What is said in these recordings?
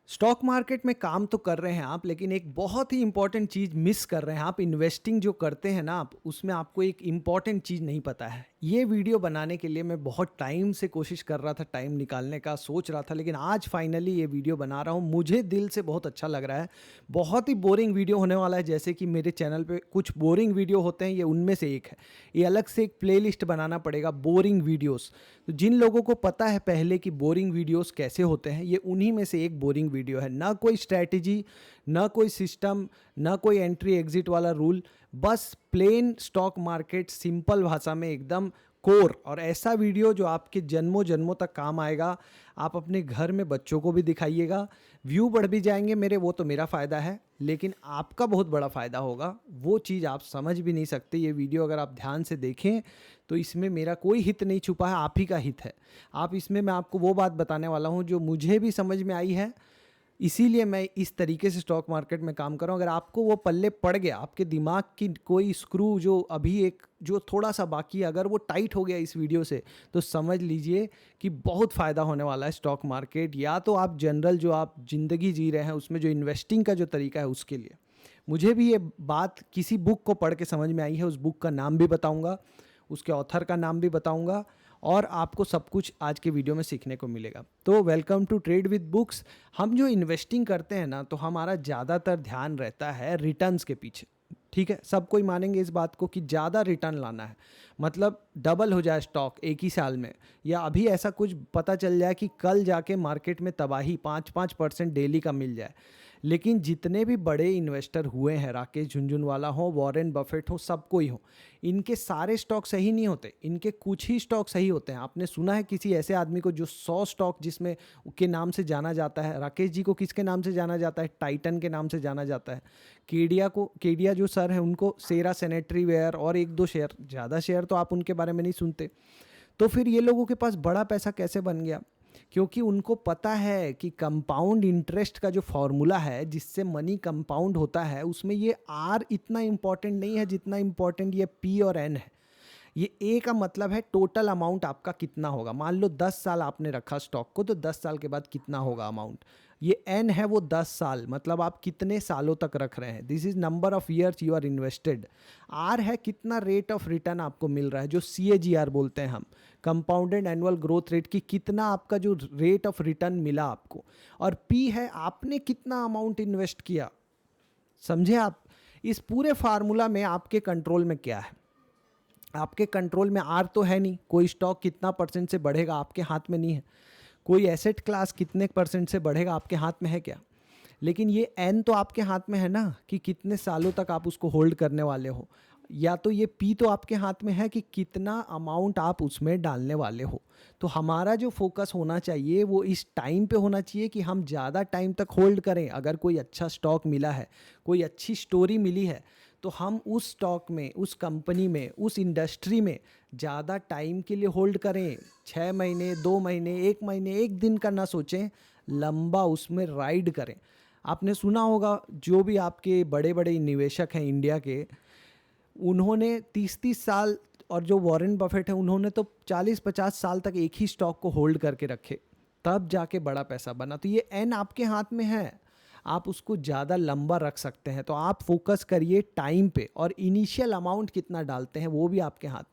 Stock market में काम तो कर रहे हैं आप, लेकिन एक बहुत ही इंपॉर्टेंट चीज़ मिस कर रहे हैं आप। इन्वेस्टिंग जो करते हैं ना आप, उसमें आपको एक इम्पॉर्टेंट चीज़ नहीं पता है। ये वीडियो बनाने के लिए मैं बहुत टाइम से कोशिश कर रहा था, टाइम निकालने का सोच रहा था, लेकिन आज फाइनली ये वीडियो बना रहा हूँ। मुझे दिल से बहुत अच्छा लग रहा है। बहुत ही बोरिंग वीडियो होने वाला है, जैसे कि मेरे चैनल पे कुछ बोरिंग वीडियो होते हैं, ये उनमें से एक है। ये अलग से एक प्लेलिस्ट बनाना पड़ेगा, बोरिंग वीडियोस। तो जिन लोगों को पता है पहले कि बोरिंग वीडियोस कैसे होते हैं, ये उन्हीं में से एक बोरिंग वीडियो है। ना कोई स्ट्रैटेजी, ना कोई सिस्टम, ना कोई एंट्री एग्जिट वाला रूल, बस प्लेन स्टॉक मार्केट, सिंपल भाषा में एकदम कोर। और ऐसा वीडियो जो आपके जन्मों जन्मों तक काम आएगा। आप अपने घर में बच्चों को भी दिखाइएगा। व्यू बढ़ भी जाएंगे मेरे, वो तो मेरा फ़ायदा है, लेकिन आपका बहुत बड़ा फ़ायदा होगा। वो चीज़ आप समझ भी नहीं सकते। ये वीडियो अगर आप ध्यान से देखें तो इसमें मेरा कोई हित नहीं छुपा है, आप ही का हित है। आप इसमें मैं आपको वो बात बताने वाला हूँ जो मुझे भी समझ में आई है, इसीलिए मैं इस तरीके से स्टॉक मार्केट में काम कर रहा हूँ। अगर आपको वो पल्ले पड़ गया, आपके दिमाग की कोई स्क्रू जो अभी एक जो थोड़ा सा बाकी है, अगर वो टाइट हो गया इस वीडियो से, तो समझ लीजिए कि बहुत फ़ायदा होने वाला है स्टॉक मार्केट, या तो आप जनरल जो आप ज़िंदगी जी रहे हैं उसमें जो इन्वेस्टिंग का जो तरीका है उसके लिए। मुझे भी ये बात किसी बुक को पढ़ के समझ में आई है। उस बुक का नाम भी बताऊंगा, उसके ऑथर का नाम भी बताऊंगा, और आपको सब कुछ आज के वीडियो में सीखने को मिलेगा। तो welcome to trade with books. हम जो इन्वेस्टिंग करते हैं ना, तो हमारा ज़्यादातर ध्यान रहता है रिटर्न्स के पीछे। ठीक है, सब कोई मानेंगे इस बात को कि ज़्यादा रिटर्न लाना है, मतलब डबल हो जाए स्टॉक एक ही साल में, या अभी ऐसा कुछ पता चल जाए कि कल जाके मार्केट में तबाही 5-5% डेली का मिल जाए। लेकिन जितने भी बड़े इन्वेस्टर हुए हैं, राकेश झुनझुनवाला हो, वॉरेन बफेट हो, सब कोई हो, इनके सारे स्टॉक सही नहीं होते, इनके कुछ ही स्टॉक सही होते हैं। आपने सुना है किसी ऐसे आदमी को जो 100 स्टॉक जिसमें के नाम से जाना जाता है? राकेश जी को किसके नाम से जाना जाता है? टाइटन के नाम से जाना जाता है। केडिया जो सर हैं उनको सेरा सैनिटरी वेयर और एक दो शेयर, ज़्यादा शेयर तो आप उनके बारे में नहीं सुनते। तो फिर ये लोगों के पास बड़ा पैसा कैसे बन गया? क्योंकि उनको पता है कि कंपाउंड इंटरेस्ट का जो फॉर्मूला है जिससे मनी कंपाउंड होता है, उसमें ये आर इतना इंपॉर्टेंट नहीं है जितना इंपॉर्टेंट ये पी और एन है। ये ए का मतलब है टोटल अमाउंट आपका कितना होगा। मान लो 10 साल आपने रखा स्टॉक को, तो 10 साल के बाद कितना होगा अमाउंट। ये एन है वो 10 साल, मतलब आप कितने सालों तक रख रहे हैं। This is number of years you are invested. R है कितना रेट ऑफ रिटर्न आपको मिल रहा है, जो सी ए जी आर बोलते हैं हम, कंपाउंडेड एनुअल ग्रोथ रेट, की कितना आपका जो रेट ऑफ रिटर्न मिला आपको। और पी है आपने कितना अमाउंट इन्वेस्ट किया। समझे आप? इस पूरे फार्मूला में आपके कंट्रोल में क्या है? आपके कंट्रोल में आर तो है नहीं, कोई स्टॉक कितना परसेंट से बढ़ेगा आपके हाथ में नहीं है। कोई एसेट क्लास कितने परसेंट से बढ़ेगा आपके हाथ में है क्या? लेकिन ये एन तो आपके हाथ में है ना, कि कितने सालों तक आप उसको होल्ड करने वाले हो। या तो ये पी तो आपके हाथ में है कि कितना अमाउंट आप उसमें डालने वाले हो। तो हमारा जो फोकस होना चाहिए वो इस टाइम पे होना चाहिए कि हम ज़्यादा टाइम तक होल्ड करें। अगर कोई अच्छा स्टॉक मिला है, कोई अच्छी स्टोरी मिली है, तो हम उस स्टॉक में, उस कंपनी में, उस इंडस्ट्री में ज़्यादा टाइम के लिए होल्ड करें। 6 महीने, 2 महीने, 1 महीने, एक दिन का ना सोचें, लंबा उसमें राइड करें। आपने सुना होगा जो भी आपके बड़े बड़े निवेशक हैं इंडिया के, उन्होंने 30-30 साल, और जो वॉरेन बफेट है उन्होंने तो 40-50 साल तक एक ही स्टॉक को होल्ड करके रखे, तब जाके बड़ा पैसा बना। तो ये एन आपके हाथ में है, आप उसको ज़्यादा लंबा रख सकते हैं। तो आप फोकस करिए टाइम पे, और इनिशियल अमाउंट कितना डालते हैं वो भी आपके हाथ में।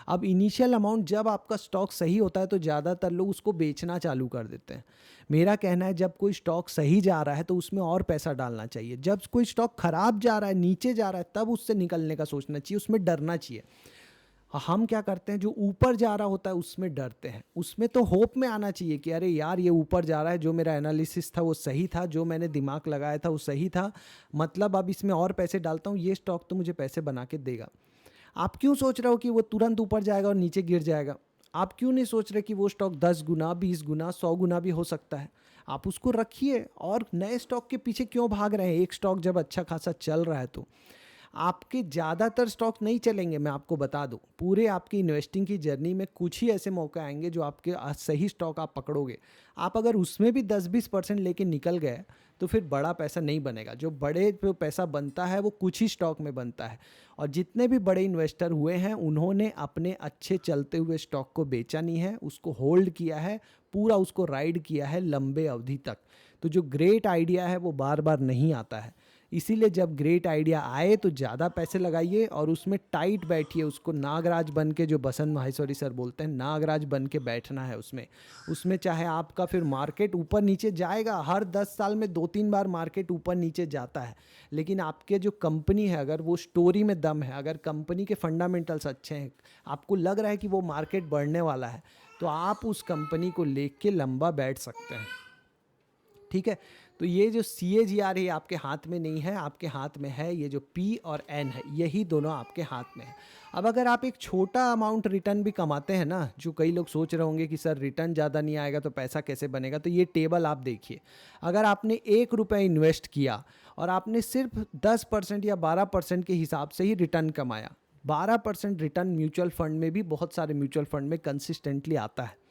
अब इनिशियल अमाउंट जब आपका स्टॉक सही होता है तो ज़्यादातर लोग उसको बेचना चालू कर देते हैं। मेरा कहना है जब कोई स्टॉक सही जा रहा है तो उसमें और पैसा डालना चाहिए। जब कोई स्टॉक खराब जा रहा है, नीचे जा रहा है, तब उससे निकलने का सोचना चाहिए, उसमें डरना चाहिए। हम क्या करते हैं, जो ऊपर जा रहा होता है उसमें डरते हैं। उसमें तो होप में आना चाहिए कि अरे यार ये ऊपर जा रहा है, जो मेरा एनालिसिस था वो सही था, जो मैंने दिमाग लगाया था वो सही था, मतलब अब इसमें और पैसे डालता हूँ, ये स्टॉक तो मुझे पैसे बना के देगा। आप क्यों सोच रहे हो कि वो तुरंत ऊपर जाएगा और नीचे गिर जाएगा? आप क्यों नहीं सोच रहे कि वो स्टॉक 10 गुना, 20 गुना, 100 गुना भी हो सकता है? आप उसको रखिए, और नए स्टॉक के पीछे क्यों भाग रहे हैं? एक स्टॉक जब अच्छा खासा चल रहा है तो आपके ज़्यादातर स्टॉक नहीं चलेंगे। मैं आपको बता दूं, पूरे आपकी इन्वेस्टिंग की जर्नी में कुछ ही ऐसे मौके आएंगे जो आपके सही स्टॉक आप पकड़ोगे। आप अगर उसमें भी 10-20% लेके निकल गए तो फिर बड़ा पैसा नहीं बनेगा। जो बड़े पे पैसा बनता है वो कुछ ही स्टॉक में बनता है। और जितने भी बड़े इन्वेस्टर हुए हैं उन्होंने अपने अच्छे चलते हुए स्टॉक को बेचा नहीं है, उसको होल्ड किया है, पूरा उसको राइड किया है लंबे अवधि तक। तो जो ग्रेट आइडिया है वो बार बार नहीं आता है। इसीलिए जब ग्रेट आइडिया आए तो ज़्यादा पैसे लगाइए और उसमें टाइट बैठिए, उसको नागराज बन के, जो बसंत माहेश्वरी सर बोलते हैं, नागराज बन के बैठना है उसमें। उसमें चाहे आपका फिर मार्केट ऊपर नीचे जाएगा, हर 10 साल में 2-3 बार मार्केट ऊपर नीचे जाता है, लेकिन आपके जो कंपनी है, अगर वो स्टोरी में दम है, अगर कंपनी के फंडामेंटल्स अच्छे हैं, आपको लग रहा है कि वो मार्केट बढ़ने वाला है, तो आप उस कंपनी को लेके लंबा बैठ सकते हैं। ठीक है, तो ये जो CAGR है आपके हाथ में नहीं है, आपके हाथ में है ये जो P और N है, यही दोनों आपके हाथ में है। अब अगर आप एक छोटा अमाउंट रिटर्न भी कमाते हैं ना, जो कई लोग सोच रहे होंगे कि सर रिटर्न ज़्यादा नहीं आएगा तो पैसा कैसे बनेगा, तो ये टेबल आप देखिए। अगर आपने 1 रुपये इन्वेस्ट किया और आपने सिर्फ 10% या 12% के हिसाब से ही रिटर्न कमाया, 12% रिटर्न म्यूचुअल फंड में भी, बहुत सारे म्यूचुअल फंड में कंसिस्टेंटली आता है।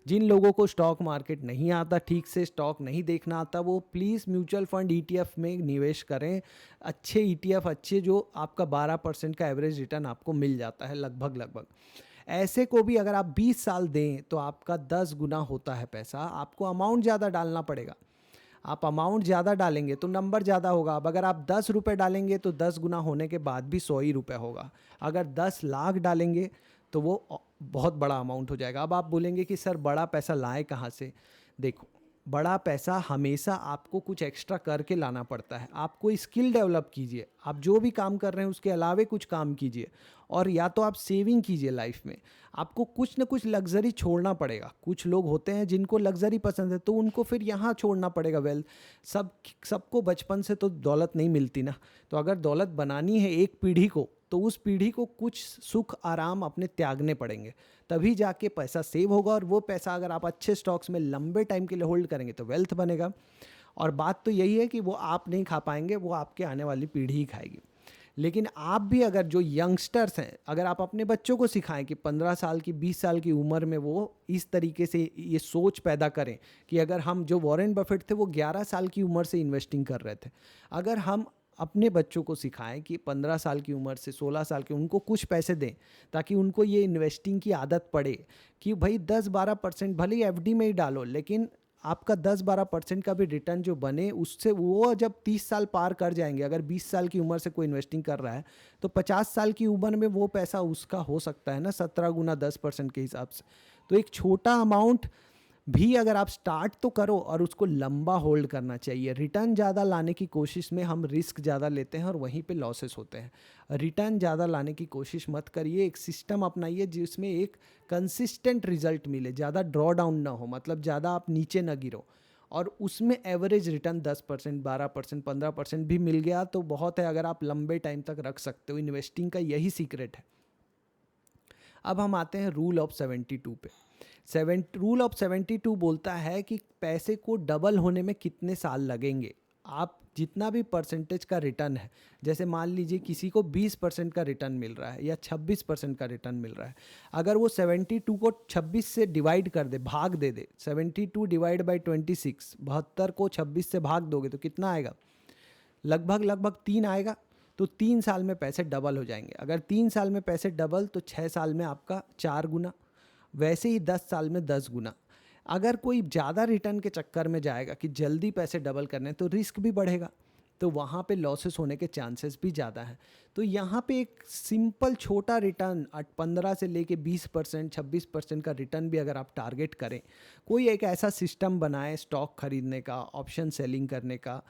जिन लोगों को स्टॉक मार्केट नहीं आता, ठीक से स्टॉक नहीं देखना आता, वो प्लीज़ म्यूचुअल फंड ETF में निवेश करें। अच्छे ETF, अच्छे, जो आपका 12% का एवरेज रिटर्न आपको मिल जाता है लगभग। ऐसे को भी अगर आप 20 साल दें तो आपका 10 गुना होता है पैसा। आपको अमाउंट ज़्यादा डालना पड़ेगा। आप अमाउंट ज़्यादा डालेंगे तो नंबर ज़्यादा होगा। अब अगर आप 10 रुपये डालेंगे तो 10 गुना होने के बाद भी 100 ही रुपये होगा। अगर 10 लाख डालेंगे तो वो बहुत बड़ा अमाउंट हो जाएगा। अब आप बोलेंगे कि सर बड़ा पैसा लाएं कहाँ से? देखो, बड़ा पैसा हमेशा आपको कुछ एक्स्ट्रा करके लाना पड़ता है। आप कोई स्किल डेवलप कीजिए, आप जो भी काम कर रहे हैं उसके अलावे कुछ काम कीजिए, और या तो आप सेविंग कीजिए लाइफ में। आपको कुछ ना कुछ लग्जरी छोड़ना पड़ेगा। कुछ लोग होते हैं जिनको लग्जरी पसंद है, तो उनको फिर यहाँ छोड़ना पड़ेगा वेल्थ। सबको बचपन से तो दौलत नहीं मिलती ना। तो अगर दौलत बनानी है एक पीढ़ी को, तो उस पीढ़ी को कुछ सुख आराम अपने त्यागने पड़ेंगे, तभी जाके पैसा सेव होगा। और वो पैसा अगर आप अच्छे स्टॉक्स में लंबे टाइम के लिए होल्ड करेंगे तो वेल्थ बनेगा। और बात तो यही है कि वो आप नहीं खा पाएंगे, वो आपके आने वाली पीढ़ी ही खाएगी। लेकिन आप भी, अगर जो यंगस्टर्स हैं, अगर आप अपने बच्चों को सिखाएं कि 15 साल की, 20 साल की उम्र में वो इस तरीके से ये सोच पैदा करें कि अगर हम, जो वॉरेन बफेट थे वो 11 साल की उम्र से इन्वेस्टिंग कर रहे थे, अगर हम अपने बच्चों को सिखाएं कि 15 साल की उम्र से 16 साल के, उनको कुछ पैसे दें ताकि उनको ये इन्वेस्टिंग की आदत पड़े कि भाई 10-12% भले ही FD में ही डालो, लेकिन आपका 10-12% का भी रिटर्न जो बने, उससे वो जब 30 साल पार कर जाएंगे, अगर 20 साल की उम्र से कोई इन्वेस्टिंग कर रहा है तो 50 साल की उम्र में वो पैसा उसका हो सकता है ना 17 गुना 10% के हिसाब से। तो एक छोटा अमाउंट भी अगर आप स्टार्ट तो करो, और उसको लंबा होल्ड करना चाहिए। रिटर्न ज़्यादा लाने की कोशिश में हम रिस्क ज़्यादा लेते हैं और वहीं पे लॉसेस होते हैं। रिटर्न ज़्यादा लाने की कोशिश मत करिए। एक सिस्टम अपनाइए जिसमें एक कंसिस्टेंट रिजल्ट मिले, ज़्यादा ड्रॉ डाउन ना हो, मतलब ज़्यादा आप नीचे ना गिरो, और उसमें एवरेज रिटर्न 10%, 12%, 15% भी मिल गया तो बहुत है। अगर आप लंबे टाइम तक रख सकते हो, इन्वेस्टिंग का यही सीक्रेट है। अब हम आते हैं रूल ऑफ 72 पे। रूल ऑफ 72 बोलता है कि पैसे को डबल होने में कितने साल लगेंगे। आप जितना भी परसेंटेज का रिटर्न है, जैसे मान लीजिए किसी को 20% का रिटर्न मिल रहा है या 26% का रिटर्न मिल रहा है, अगर वो 72 को 26 से डिवाइड कर दे, भाग दे दे, 72 डिवाइड बाई 26, 72 को 26 से भाग दोगे तो कितना आएगा? लगभग 3 आएगा। तो 3 साल में पैसे डबल हो जाएंगे। अगर 3 साल में पैसे डबल तो 6 साल में आपका 4 गुना, वैसे ही 10 साल में 10 गुना। अगर कोई ज़्यादा रिटर्न के चक्कर में जाएगा कि जल्दी पैसे डबल करने, तो रिस्क भी बढ़ेगा, तो वहाँ पे लॉसेस होने के चांसेस भी ज़्यादा हैं। तो यहाँ पे एक सिंपल छोटा रिटर्न 15 से लेके 20%, 26% का रिटर्न भी अगर आप टारगेट करें, कोई एक ऐसा सिस्टम बनाएं स्टॉक खरीदने का, ऑप्शन सेलिंग करने का,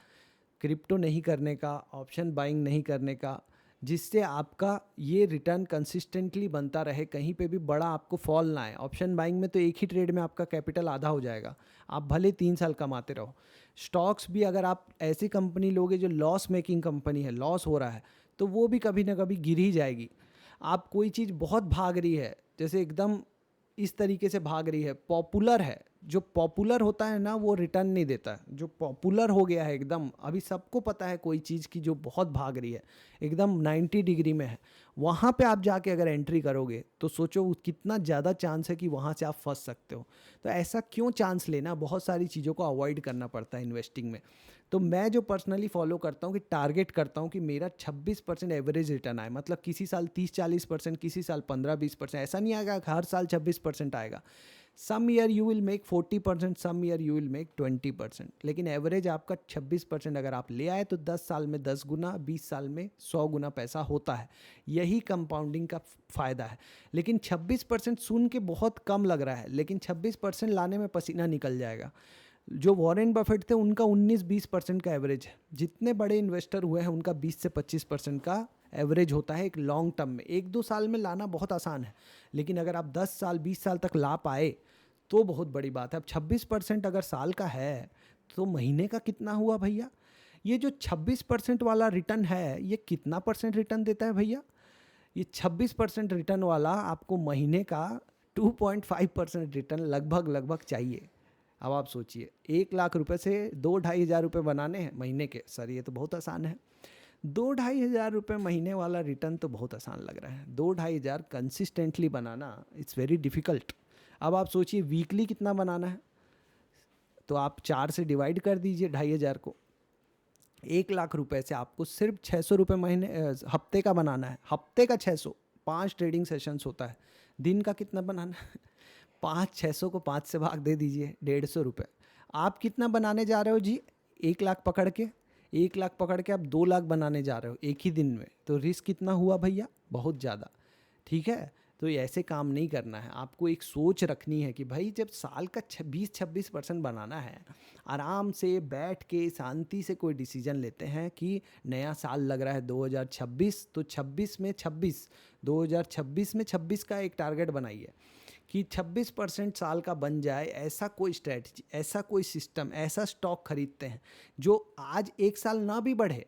क्रिप्टो नहीं करने का, ऑप्शन बाइंग नहीं करने का, जिससे आपका ये रिटर्न कंसिस्टेंटली बनता रहे, कहीं पे भी बड़ा आपको फॉल ना आए। ऑप्शन बाइंग में तो एक ही ट्रेड में आपका कैपिटल आधा हो जाएगा, आप भले 3 साल कमाते रहो। स्टॉक्स भी अगर आप ऐसी कंपनी लोगे जो लॉस मेकिंग कंपनी है, लॉस हो रहा है, तो वो भी कभी ना कभी गिर ही जाएगी। आप कोई चीज़ बहुत भाग रही है, जैसे एकदम इस तरीके से भाग रही है, पॉपुलर है, जो पॉपुलर होता है ना वो रिटर्न नहीं देता है। जो पॉपुलर हो गया है एकदम, अभी सबको पता है कोई चीज़ की जो बहुत भाग रही है, एकदम 90 डिग्री में है, वहाँ पे आप जाके अगर एंट्री करोगे तो सोचो कितना ज़्यादा चांस है कि वहाँ से आप फंस सकते हो। तो ऐसा क्यों चांस लेना, बहुत सारी चीज़ों को अवॉइड करना पड़ता है इन्वेस्टिंग में। तो मैं जो पर्सनली फॉलो करता हूँ कि टारगेट करता हूँ कि मेरा 26% एवरेज रिटर्न आए, मतलब किसी साल 30-40%, किसी साल 15-20%, ऐसा नहीं आएगा हर साल 26% आएगा। Some year you will make 40%, some year you will make 20%, लेकिन एवरेज आपका 26% अगर आप ले आए तो 10 साल में 10 गुना, 20 साल में 100 गुना पैसा होता है। यही कंपाउंडिंग का फ़ायदा है। लेकिन 26% सुन के बहुत कम लग रहा है, लेकिन 26% लाने में पसीना निकल जाएगा। जो वॉरेन बफेट थे उनका 19-20% का एवरेज है। जितने बड़े इन्वेस्टर हुए हैं उनका 20 से 25% का एवरेज होता है एक लॉन्ग टर्म में। 1-2 साल में लाना बहुत आसान है, लेकिन अगर आप 10 साल 20 साल तक ला पाए तो बहुत बड़ी बात है। अब 26% अगर साल का है तो महीने का कितना हुआ भैया? ये जो 26% वाला रिटर्न है ये कितना परसेंट रिटर्न देता है भैया? ये 26% रिटर्न वाला आपको महीने का 2.5% रिटर्न लगभग चाहिए। अब आप सोचिए 1,00,000 रुपये से 2-2,500 रुपये बनाने हैं महीने के। सर ये तो बहुत आसान है। 2-2,500 रुपये महीने वाला रिटर्न तो बहुत आसान लग रहा है। 2-2,500 consistently banana it's very difficult. अब आप सोचिए वीकली कितना बनाना है, तो आप 4 से डिवाइड कर दीजिए 2,500 को। 1,00,000 रुपये से आपको सिर्फ 600 रुपये महीने हफ्ते का बनाना है। हफ्ते का 600, 5 ट्रेडिंग सेशंस होता है। दिन का कितना बनाना है? 600 को 5 से भाग दे दीजिए, 150 रुपये। आप कितना बनाने जा रहे हो जी? 1,00,000 पकड़ के, 1,00,000 पकड़ के आप 2,00,000 बनाने जा रहे हो एक ही दिन में। तो रिस्क कितना हुआ भैया? बहुत ज़्यादा। ठीक है, तो ऐसे काम नहीं करना है। आपको एक सोच रखनी है कि भाई जब साल का 20-26% बनाना है, आराम से बैठ के शांति से कोई डिसीजन लेते हैं कि नया साल लग रहा है 2026, तो 26 में 26, 2026 में 26 का एक टारगेट बनाइए कि 26% साल का बन जाए। ऐसा कोई स्ट्रैटेजी, ऐसा कोई सिस्टम, ऐसा स्टॉक खरीदते हैं जो आज 1 साल ना भी बढ़े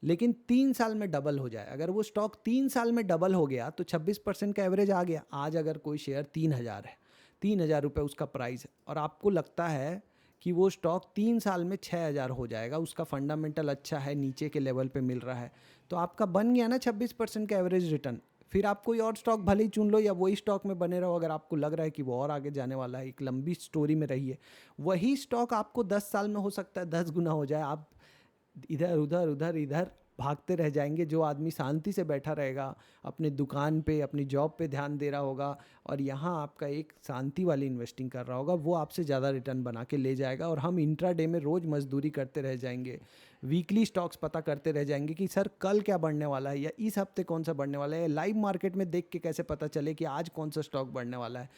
लेकिन 3 साल में डबल हो जाए। अगर वो स्टॉक 3 साल में डबल हो गया तो 26% का एवरेज आ गया। आज अगर कोई शेयर 3,000 है, 3,000 रुपये उसका प्राइस है, और आपको लगता है कि वो स्टॉक 3 साल में 6,000 हो जाएगा, उसका फंडामेंटल अच्छा है, नीचे के लेवल पे मिल रहा है, तो आपका बन गया ना 26% का एवरेज रिटर्न। फिर आप कोई और स्टॉक भले ही चुन लो या वही स्टॉक में बने रहो। अगर आपको लग रहा है कि वो और आगे जाने वाला है, एक लंबी स्टोरी में रहिए। वही स्टॉक आपको 10 साल में हो सकता है 10 गुना हो जाए। आप इधर उधर उधर इधर भागते रह जाएंगे। जो आदमी शांति से बैठा रहेगा, अपने दुकान पे, अपनी जॉब पे ध्यान दे रहा होगा और यहाँ आपका एक शांति वाली इन्वेस्टिंग कर रहा होगा, वो आपसे ज़्यादा रिटर्न बना के ले जाएगा। और हम इंट्राडे में रोज़ मजदूरी करते रह जाएंगे, वीकली स्टॉक्स पता करते रह जाएंगे कि सर कल क्या बढ़ने वाला है या इस हफ्ते कौन सा बढ़ने वाला है। लाइव मार्केट में देख के कैसे पता चले कि आज कौन सा स्टॉक बढ़ने वाला है।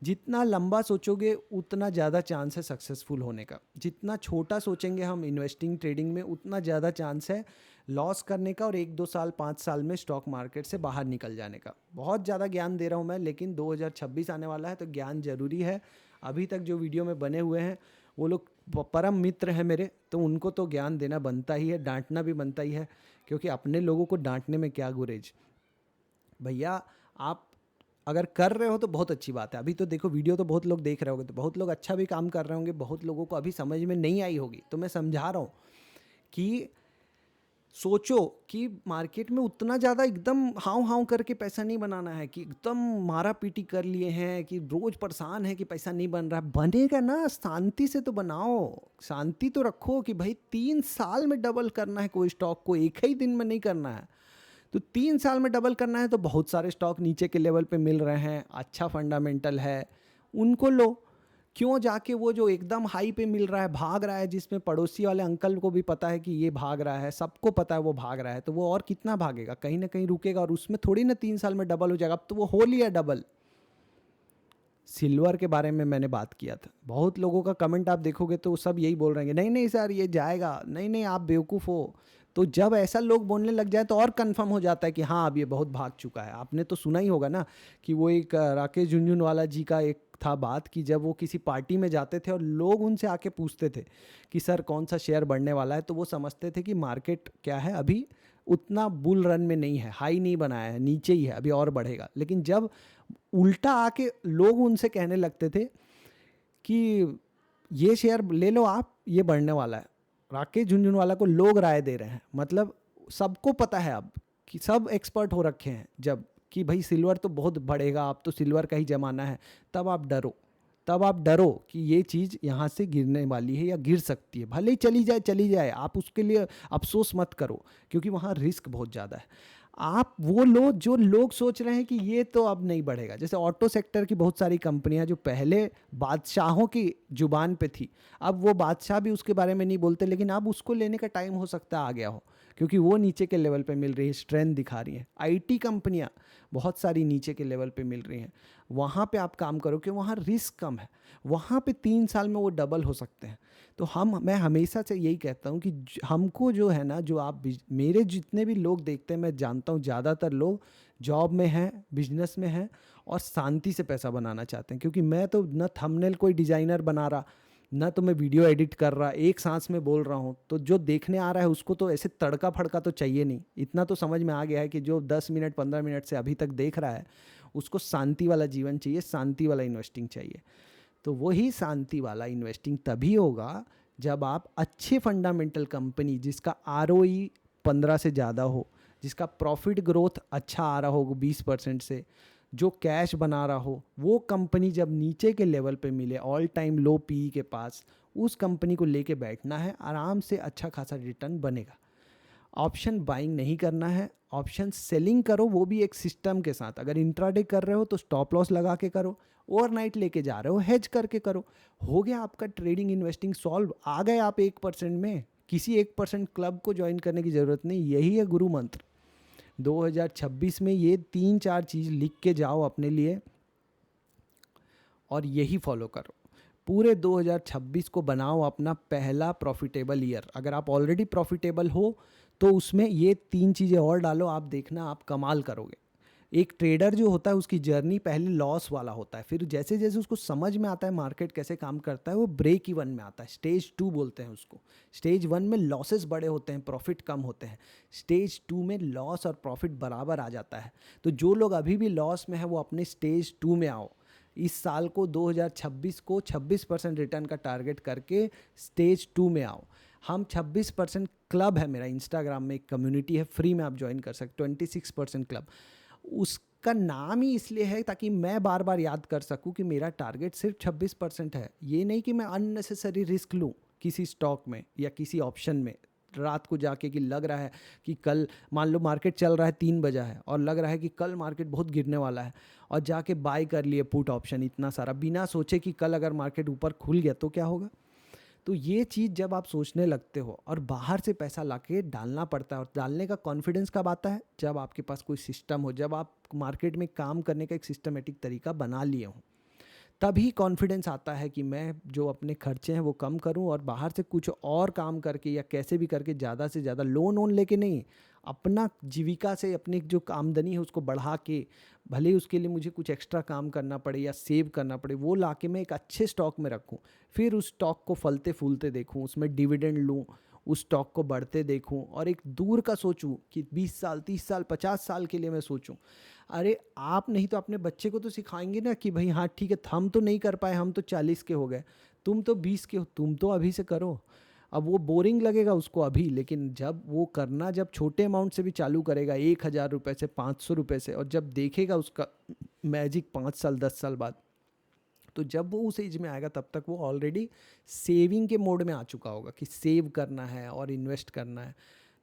जितना लंबा सोचोगे उतना ज़्यादा चांस है सक्सेसफुल होने का। जितना छोटा सोचेंगे हम इन्वेस्टिंग ट्रेडिंग में, उतना ज़्यादा चांस है लॉस करने का और 1-2 साल 5 साल में स्टॉक मार्केट से बाहर निकल जाने का। बहुत ज़्यादा ज्ञान दे रहा हूँ मैं, लेकिन 2026 आने वाला है तो ज्ञान ज़रूरी है। अभी तक जो वीडियो में बने हुए हैं वो लोग परम मित्र हैं मेरे, तो उनको तो ज्ञान देना बनता ही है, डांटना भी बनता ही है, क्योंकि अपने लोगों को डांटने में क्या गुरेज। भैया आप अगर कर रहे हो तो बहुत अच्छी बात है। अभी तो देखो वीडियो तो बहुत लोग देख रहे होंगे, तो बहुत लोग अच्छा भी काम कर रहे होंगे, बहुत लोगों को अभी समझ में नहीं आई होगी। तो मैं समझा रहा हूँ कि सोचो कि मार्केट में उतना ज़्यादा एकदम हाव हाव करके पैसा नहीं बनाना है कि एकदम मारा पीटी कर लिए हैं कि रोज़ परेशान है कि पैसा नहीं बन रहा है। बनेगा ना, शांति से तो बनाओ, शांति तो रखो कि भाई 3 साल में डबल करना है कोई स्टॉक को, एक ही दिन में नहीं करना है। तो 3 साल में डबल करना है तो बहुत सारे स्टॉक नीचे के लेवल पे मिल रहे हैं, अच्छा फंडामेंटल है, उनको लो। क्यों जाके वो जो एकदम हाई पे मिल रहा है भाग रहा है, जिसमें पड़ोसी वाले अंकल को भी पता है कि ये भाग रहा है, सबको पता है वो भाग रहा है, तो वो और कितना भागेगा, कहीं ना कहीं रुकेगा और उसमें थोड़ी ना 3 साल में डबल हो जाएगा। अब तो वो हो लिया डबल। सिल्वर के बारे में मैंने बात किया था, बहुत लोगों का कमेंट आप देखोगे तो सब यही बोल रहे हैं, नहीं नहीं सर ये जाएगा, नहीं नहीं आप बेवकूफ़ हो। तो जब ऐसा लोग बोलने लग जाए तो और कंफर्म हो जाता है कि हाँ अब ये बहुत भाग चुका है। आपने तो सुना ही होगा ना कि वो एक राकेश झुनझुनवाला जी का एक था बात कि जब वो किसी पार्टी में जाते थे और लोग उनसे आके पूछते थे कि सर कौन सा शेयर बढ़ने वाला है, तो वो समझते थे कि मार्केट क्या है अभी उतना बुल रन में नहीं है, हाई नहीं बनाया है, नीचे ही है, अभी और बढ़ेगा। लेकिन जब उल्टा आके लोग उनसे कहने लगते थे कि ये शेयर ले लो आप, ये बढ़ने वाला है, राकेश झुनझुनवाला को लोग राय दे रहे हैं, मतलब सबको पता है अब कि सब एक्सपर्ट हो रखे हैं जब कि भाई सिल्वर तो बहुत बढ़ेगा, अब तो सिल्वर का ही ज़माना है, तब आप डरो, तब आप डरो कि ये चीज़ यहाँ से गिरने वाली है या गिर सकती है। भले ही चली जाए, आप उसके लिए अफसोस मत करो क्योंकि वहाँ रिस्क बहुत ज़्यादा है। आप वो लो जो लोग सोच रहे हैं कि ये तो अब नहीं बढ़ेगा। जैसे ऑटो सेक्टर की बहुत सारी कंपनियां जो पहले बादशाहों की जुबान पे थी, अब वो बादशाह भी उसके बारे में नहीं बोलते, लेकिन अब उसको लेने का टाइम हो सकता है आ गया हो, क्योंकि वो नीचे के लेवल पे मिल रही है, स्ट्रेंथ दिखा रही है। आईटी कंपनियां बहुत सारी नीचे के लेवल पे मिल रही हैं, वहाँ पे आप काम करो कि वहाँ रिस्क कम है, वहाँ पे 3 साल में वो डबल हो सकते हैं। तो मैं हमेशा से यही कहता हूँ कि हमको जो है ना, जो आप मेरे जितने भी लोग देखते हैं, मैं जानता हूँ ज़्यादातर लोग जॉब में हैं, बिजनेस में हैं, और शांति से पैसा बनाना चाहते हैं। क्योंकि मैं तो न थंबनेल कोई डिज़ाइनर बना रहा, ना तो मैं वीडियो एडिट कर रहा, एक सांस में बोल रहा हूँ, तो जो देखने आ रहा है उसको तो ऐसे तड़का फड़का तो चाहिए नहीं। इतना तो समझ में आ गया है कि जो 10 मिनट 15 मिनट से अभी तक देख रहा है, उसको शांति वाला जीवन चाहिए, शांति वाला इन्वेस्टिंग चाहिए। तो वही शांति वाला इन्वेस्टिंग तभी होगा जब आप अच्छे फंडामेंटल कंपनी जिसका आरओई 15 से ज़्यादा हो, जिसका प्रॉफिट ग्रोथ अच्छा आ रहा हो 20% से, जो कैश बना रहा हो, वो कंपनी जब नीचे के लेवल पे मिले, ऑल टाइम लो पी के पास, उस कंपनी को लेके बैठना है, आराम से अच्छा खासा रिटर्न बनेगा। ऑप्शन बाइंग नहीं करना है, ऑप्शन सेलिंग करो, वो भी एक सिस्टम के साथ। अगर इंट्राडे कर रहे हो तो स्टॉप लॉस लगा के करो, ओवरनाइट लेके जा रहे हो हेज करके करो, हो गया आपका ट्रेडिंग इन्वेस्टिंग सॉल्व। आ गए आप 1% में, किसी 1% क्लब को ज्वाइन करने की ज़रूरत नहीं। यही है गुरु मंत्र 2026 में। ये 3-4 चीज़ लिख के जाओ अपने लिए और यही फॉलो करो। पूरे 2026 को बनाओ अपना पहला प्रॉफिटेबल ईयर। अगर आप ऑलरेडी प्रॉफिटेबल हो तो उसमें ये 3 चीज़ें और डालो, आप देखना आप कमाल करोगे। एक ट्रेडर जो होता है उसकी जर्नी पहले लॉस वाला होता है, फिर जैसे जैसे उसको समझ में आता है मार्केट कैसे काम करता है, वो ब्रेक इवन में आता है। स्टेज 2 बोलते हैं उसको। स्टेज 1 में लॉसेस बड़े होते हैं, प्रॉफिट कम होते हैं। स्टेज 2 में लॉस और प्रॉफिट बराबर आ जाता है। तो जो लोग अभी भी लॉस में है वो अपने स्टेज 2 में आओ। इस साल को 2026 को 26% रिटर्न का टारगेट करके स्टेज 2 में आओ। हम 26% क्लब है, मेरा इंस्टाग्राम में एक कम्युनिटी है, फ्री में आप ज्वाइन कर सकते हो, 26% क्लब। उसका नाम ही इसलिए है ताकि मैं बार बार याद कर सकूं कि मेरा टारगेट सिर्फ 26% है। ये नहीं कि मैं अननेसेसरी रिस्क लूँ किसी स्टॉक में या किसी ऑप्शन में, रात को जाके कि लग रहा है कि कल, मान लो मार्केट चल रहा है 3 बजा है और लग रहा है कि कल मार्केट बहुत गिरने वाला है, और जाके बाय कर लिए पुट ऑप्शन इतना सारा, बिना सोचे कि कल अगर मार्केट ऊपर खुल गया तो क्या होगा। तो ये चीज़ जब आप सोचने लगते हो और बाहर से पैसा लाके डालना पड़ता है, और डालने का कॉन्फिडेंस कब आता है, जब आपके पास कोई सिस्टम हो, जब आप मार्केट में काम करने का एक सिस्टमेटिक तरीका बना लिए हो, तभी कॉन्फिडेंस आता है कि मैं जो अपने खर्चे हैं वो कम करूं और बाहर से कुछ और काम करके या कैसे भी करके ज़्यादा से ज़्यादा लोन वोन लेके नहीं, अपना जीविका से अपनी जो आमदनी है उसको बढ़ा के, भले ही उसके लिए मुझे कुछ एक्स्ट्रा काम करना पड़े या सेव करना पड़े, वो ला के मैं एक अच्छे स्टॉक में रखूं, फिर उस स्टॉक को फलते फूलते देखूं, उसमें डिविडेंड लूं, उस स्टॉक को बढ़ते देखूं, और एक दूर का सोचूं कि 20 साल 30 साल 50 साल के लिए मैं सोचूं। अरे आप नहीं तो अपने बच्चे को तो सिखाएंगे ना कि भाई हाँ ठीक है, हम तो नहीं कर पाए, हम तो 40 के हो गए, तुम तो 20 के हो, तुम तो अभी से करो। अब वो बोरिंग लगेगा उसको अभी, लेकिन जब वो करना, जब छोटे अमाउंट से भी चालू करेगा, 1,000 रुपये से, 500 रुपये से, और जब देखेगा उसका मैजिक 5 साल 10 साल बाद, तो जब वो उस एज में आएगा तब तक वो ऑलरेडी सेविंग के मोड में आ चुका होगा कि सेव करना है और इन्वेस्ट करना है।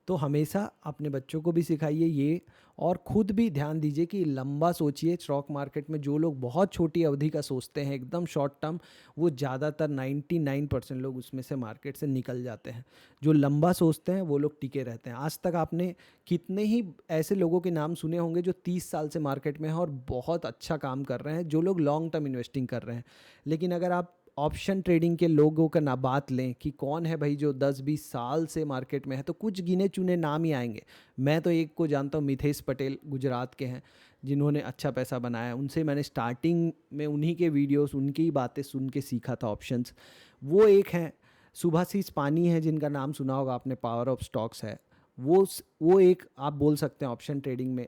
तो हमेशा अपने बच्चों को भी सिखाइए ये, और खुद भी ध्यान दीजिए कि लंबा सोचिए। स्टॉक मार्केट में जो लोग बहुत छोटी अवधि का सोचते हैं, एकदम शॉर्ट टर्म, वो ज़्यादातर 99% लोग उसमें से मार्केट से निकल जाते हैं। जो लंबा सोचते हैं वो लोग टिके रहते हैं। आज तक आपने कितने ही ऐसे लोगों के नाम सुने होंगे जो 30 साल से मार्केट में हैं और बहुत अच्छा काम कर रहे हैं, जो लोग लॉन्ग टर्म इन्वेस्टिंग कर रहे हैं। लेकिन अगर आप ऑप्शन ट्रेडिंग के लोगों का ना बात लें कि कौन है भाई जो 10-20 साल से मार्केट में है, तो कुछ गिने चुने नाम ही आएंगे। मैं तो एक को जानता हूँ, मिथेश पटेल, गुजरात के हैं, जिन्होंने अच्छा पैसा बनाया। उनसे मैंने स्टार्टिंग में उन्हीं के वीडियोस, उनकी ही बातें सुन के सीखा था ऑप्शंस। वो एक हैं। सुभाशीष पानी है, जिनका नाम सुना होगा आपने, पावर ऑफ स्टॉक्स है। वो एक आप बोल सकते हैं ऑप्शन ट्रेडिंग में।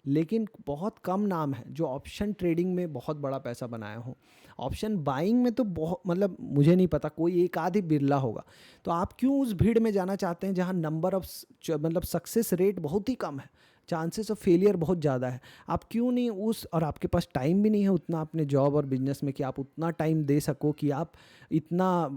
लेकिन बहुत कम नाम है जो ऑप्शन ट्रेडिंग में बहुत बड़ा पैसा बनाया हो। ऑप्शन बाइंग में तो बहुत, मतलब मुझे नहीं पता, कोई एक आध ही बिरला होगा। तो आप क्यों उस भीड़ में जाना चाहते हैं जहां नंबर ऑफ, मतलब सक्सेस रेट बहुत ही कम है, चांसेस ऑफ फेलियर बहुत ज़्यादा है। आप क्यों नहीं उस, और आपके पास टाइम भी नहीं है उतना अपने जॉब और बिजनेस में कि आप उतना टाइम दे सको कि आप इतना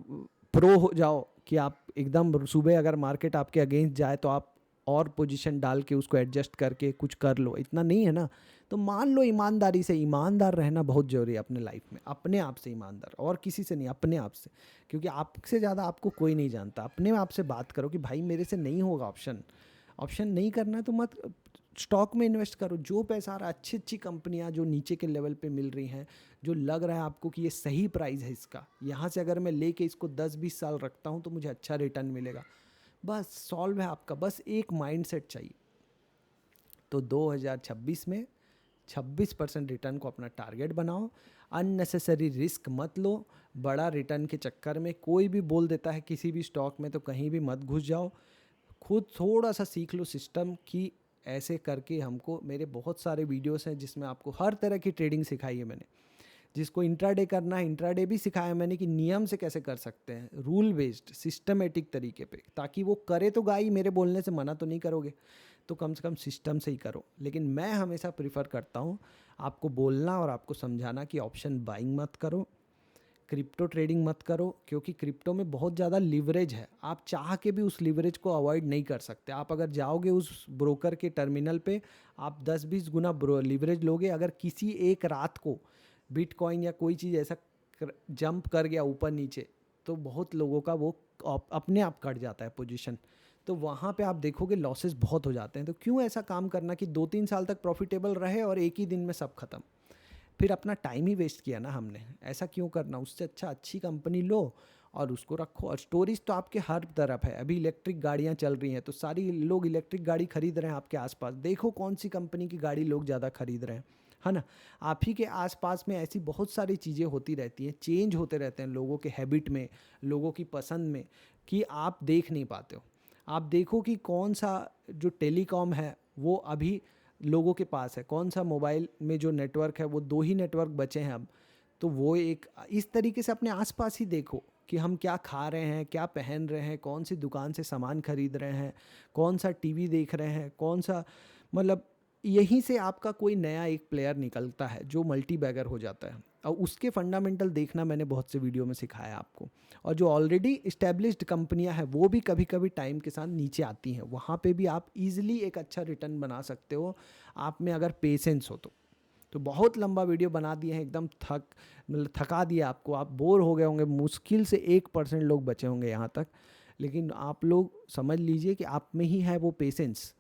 प्रो हो जाओ कि आप एकदम सुबह अगर मार्केट आपके अगेंस्ट जाए तो आप और पोजीशन डाल के उसको एडजस्ट करके कुछ कर लो, इतना नहीं है ना। तो मान लो ईमानदारी से, ईमानदार रहना बहुत ज़रूरी है अपने लाइफ में, अपने आप से ईमानदार, और किसी से नहीं, अपने आप से। क्योंकि आपसे ज़्यादा आपको कोई नहीं जानता। अपने आप से बात करो कि भाई मेरे से नहीं होगा, ऑप्शन नहीं करना है तो मत स्टॉक में इन्वेस्ट करो। जो पैसा आ रहा है, अच्छी अच्छी कंपनियां जो नीचे के लेवल पे मिल रही हैं, जो लग रहा है आपको कि ये सही प्राइस है इसका, यहाँ से अगर मैं लेके इसको 10-20 साल रखता हूँ तो मुझे अच्छा रिटर्न मिलेगा, बस सॉल्व है आपका। बस एक माइंडसेट चाहिए। तो 2026 में 26% रिटर्न को अपना टारगेट बनाओ। अननेसेसरी रिस्क मत लो। बड़ा रिटर्न के चक्कर में कोई भी बोल देता है किसी भी स्टॉक में तो कहीं भी मत घुस जाओ। खुद थोड़ा सा सीख लो सिस्टम की, ऐसे करके हमको, मेरे बहुत सारे वीडियोस हैं जिसमें आपको हर तरह की ट्रेडिंग सिखाई है मैंने। जिसको इंट्राडे करना है, इंट्राडे भी सिखाया मैंने कि नियम से कैसे कर सकते हैं, रूल बेस्ड सिस्टमेटिक तरीके पे, ताकि वो करे तो गाई, मेरे बोलने से मना तो नहीं करोगे, तो कम से कम सिस्टम से ही करो। लेकिन मैं हमेशा प्रीफर करता हूँ आपको बोलना और आपको समझाना कि ऑप्शन बाइंग मत करो, क्रिप्टो ट्रेडिंग मत करो, क्योंकि क्रिप्टो में बहुत ज़्यादा लिवरेज है। आप चाह के भी उस लिवरेज को अवॉइड नहीं कर सकते। आप अगर जाओगे उस ब्रोकर के टर्मिनल पे, आप 10-20 गुना लिवरेज लोगे। अगर किसी एक रात को बिटकॉइन या कोई चीज़ ऐसा जंप कर गया ऊपर नीचे, तो बहुत लोगों का वो अपने आप कट जाता है पोजीशन। तो वहाँ पे आप देखोगे लॉसेस बहुत हो जाते हैं। तो क्यों ऐसा काम करना कि 2-3 साल तक प्रॉफिटेबल रहे और एक ही दिन में सब खत्म, फिर अपना टाइम ही वेस्ट किया ना हमने। ऐसा क्यों करना, उससे अच्छा अच्छी कंपनी लो और उसको रखो। और स्टोरेज तो आपके हर तरफ है। अभी इलेक्ट्रिक गाड़ियाँ चल रही हैं तो सारी लोग इलेक्ट्रिक गाड़ी खरीद रहे हैं आपके आसपास। देखो कौन सी कंपनी की गाड़ी लोग ज़्यादा खरीद रहे हैं, है ना। आप ही के आसपास में ऐसी बहुत सारी चीज़ें होती रहती हैं, चेंज होते रहते हैं लोगों के हैबिट में, लोगों की पसंद में, कि आप देख नहीं पाते हो। आप देखो कि कौन सा जो टेलीकॉम है वो अभी लोगों के पास है, कौन सा मोबाइल में जो नेटवर्क है वो 2 ही नेटवर्क बचे हैं अब। तो वो एक इस तरीके से अपने आसपास ही देखो कि हम क्या खा रहे हैं, क्या पहन रहे हैं, कौन सी दुकान से सामान खरीद रहे हैं, कौन सा टीवी देख रहे हैं, कौन सा, मतलब यहीं से आपका कोई नया एक प्लेयर निकलता है जो मल्टी बैगर हो जाता है। और उसके फंडामेंटल देखना मैंने बहुत से वीडियो में सिखाया आपको। और जो ऑलरेडी इस्टेब्लिश्ड कंपनियां हैं वो भी कभी कभी टाइम के साथ नीचे आती हैं, वहाँ पे भी आप इजीली एक अच्छा रिटर्न बना सकते हो, आप में अगर पेशेंस हो तो बहुत लंबा वीडियो बना दिए हैं, एकदम मतलब थका दिया आपको, आप बोर हो गए होंगे, मुश्किल से 1% लोग बचे होंगे यहाँ तक। लेकिन आप लोग समझ लीजिए कि आप में ही है वो पेशेंस।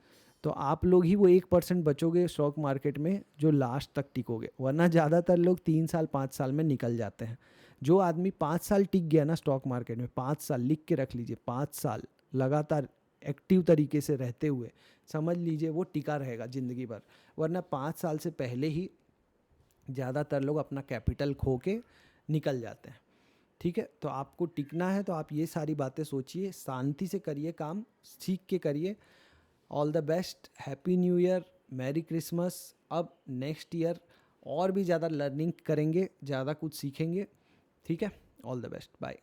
तो आप लोग ही वो 1% बचोगे स्टॉक मार्केट में जो लास्ट तक टिकोगे, वरना ज़्यादातर लोग 3 साल 5 साल में निकल जाते हैं। जो आदमी 5 साल टिक गया ना स्टॉक मार्केट में, 5 साल लिख के रख लीजिए, 5 साल लगातार एक्टिव तरीके से रहते हुए, समझ लीजिए वो टिका रहेगा ज़िंदगी भर। वरना 5 साल से पहले ही ज़्यादातर लोग अपना कैपिटल खो के निकल जाते हैं। ठीक है, तो आपको टिकना है तो आप ये सारी बातें सोचिए, शांति से करिए काम, सीख के करिए। All the best, happy new year, merry Christmas. अब नेक्स्ट ईयर और भी ज़्यादा लर्निंग करेंगे, ज़्यादा कुछ सीखेंगे। ठीक है, ऑल द बेस्ट, बाय।